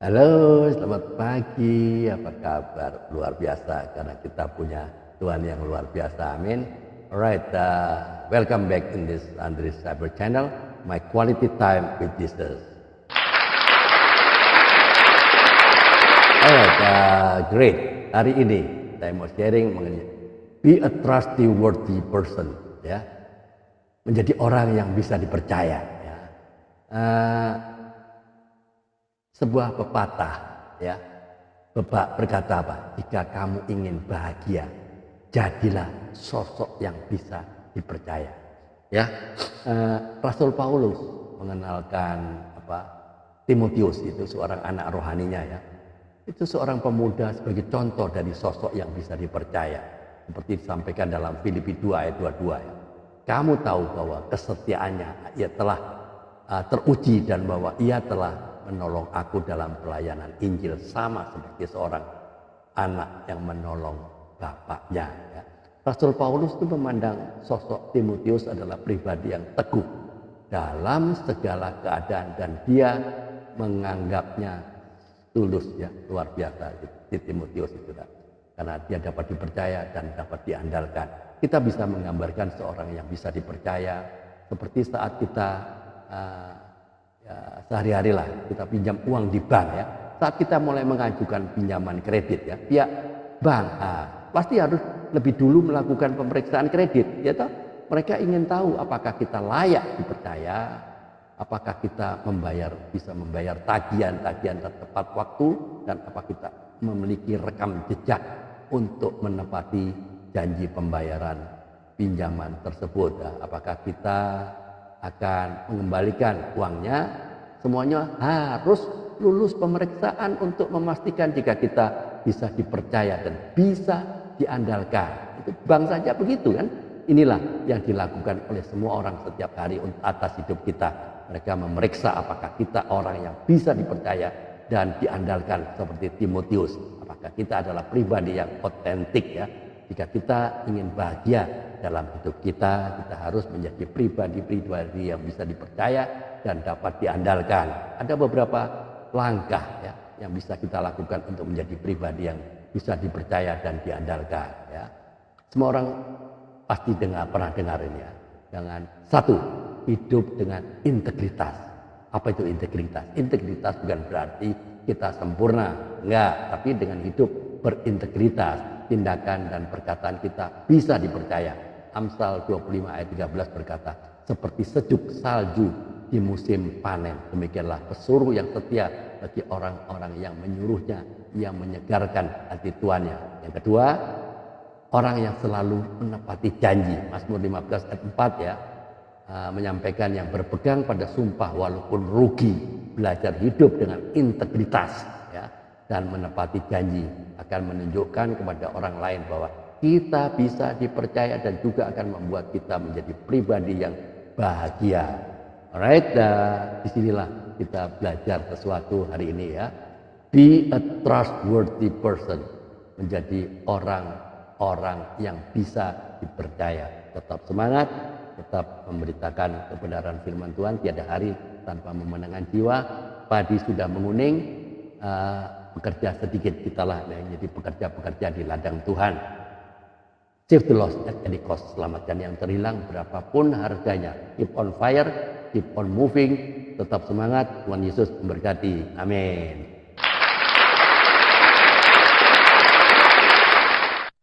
Halo, selamat pagi. Apa kabar? Luar biasa karena kita punya Tuhan yang luar biasa. Amin. Alright, welcome back in this Andres Cyber Channel. My quality time with Jesus. Alright, great. Hari ini saya mau sharing mengenai be a trustworthy person, ya. Menjadi orang yang bisa dipercaya. Ya. Sebuah pepatah, ya, berkata apa? Jika kamu ingin bahagia, jadilah sosok yang bisa dipercaya. Ya, Rasul Paulus mengenalkan Timotius itu seorang anak rohaninya, ya. Itu seorang pemuda sebagai contoh dari sosok yang bisa dipercaya. Seperti disampaikan dalam Filipi 2 ayat 22, ya. Kamu tahu bahwa kesetiaannya ia telah teruji dan bahwa ia telah menolong aku dalam pelayanan Injil sama seperti seorang anak yang menolong bapaknya. Ya. Rasul Paulus itu memandang sosok Timotius adalah pribadi yang teguh dalam segala keadaan dan dia menganggapnya tulus, ya, luar biasa di Timotius itu, kan? Karena dia dapat dipercaya dan dapat diandalkan. Kita bisa menggambarkan seorang yang bisa dipercaya seperti saat kita sehari-hari lah kita pinjam uang di bank, ya. Saat kita mulai mengajukan pinjaman kredit, ya, pihak bank pasti harus lebih dulu melakukan pemeriksaan kredit, ya toh. Mereka ingin tahu apakah kita layak dipercaya, apakah kita bisa membayar tagihan-tagihan tepat waktu, dan apakah kita memiliki rekam jejak untuk menepati janji pembayaran pinjaman tersebut. Apakah kita akan mengembalikan uangnya? Semuanya harus lulus pemeriksaan untuk memastikan jika kita bisa dipercaya dan bisa diandalkan. Itu bank saja begitu, kan? Inilah yang dilakukan oleh semua orang setiap hari atas hidup kita. Mereka memeriksa apakah kita orang yang bisa dipercaya dan diandalkan seperti Timotius. Apakah kita adalah pribadi yang otentik, ya. Jika kita ingin bahagia dalam hidup kita, kita harus menjadi pribadi-pribadi yang bisa dipercaya dan dapat diandalkan. Ada beberapa langkah, ya, yang bisa kita lakukan untuk menjadi pribadi yang bisa dipercaya dan diandalkan, ya. Semua orang pasti pernah dengar ini, ya. Dengan satu, hidup dengan integritas. Apa itu integritas? Integritas bukan berarti kita sempurna, enggak, tapi dengan hidup berintegritas. Tindakan dan perkataan kita bisa dipercaya. Amsal 25 ayat 13 berkata, seperti sejuk salju di musim panen, demikianlah pesuruh yang setia bagi orang-orang yang menyuruhnya, yang menyegarkan hati tuannya. Yang kedua, orang yang selalu menepati janji. Mazmur 15 ayat 4, ya, menyampaikan yang berpegang pada sumpah walaupun rugi, belajar hidup dengan integritas, ya, dan menepati janji akan menunjukkan kepada orang lain bahwa kita bisa dipercaya dan juga akan membuat kita menjadi pribadi yang bahagia. Alright, disinilah kita belajar sesuatu hari ini, ya. Be a trustworthy person, menjadi orang-orang yang bisa dipercaya. Tetap semangat, tetap memberitakan kebenaran firman Tuhan. Tiada hari tanpa memenangkan jiwa. Padi sudah menguning, bekerja sedikit kitalah yang jadi pekerja-pekerja di ladang Tuhan. Save the lost at any cost, selamatkan yang terhilang berapapun harganya. Keep on fire, keep on moving, tetap semangat. Tuhan Yesus memberkati. Amin.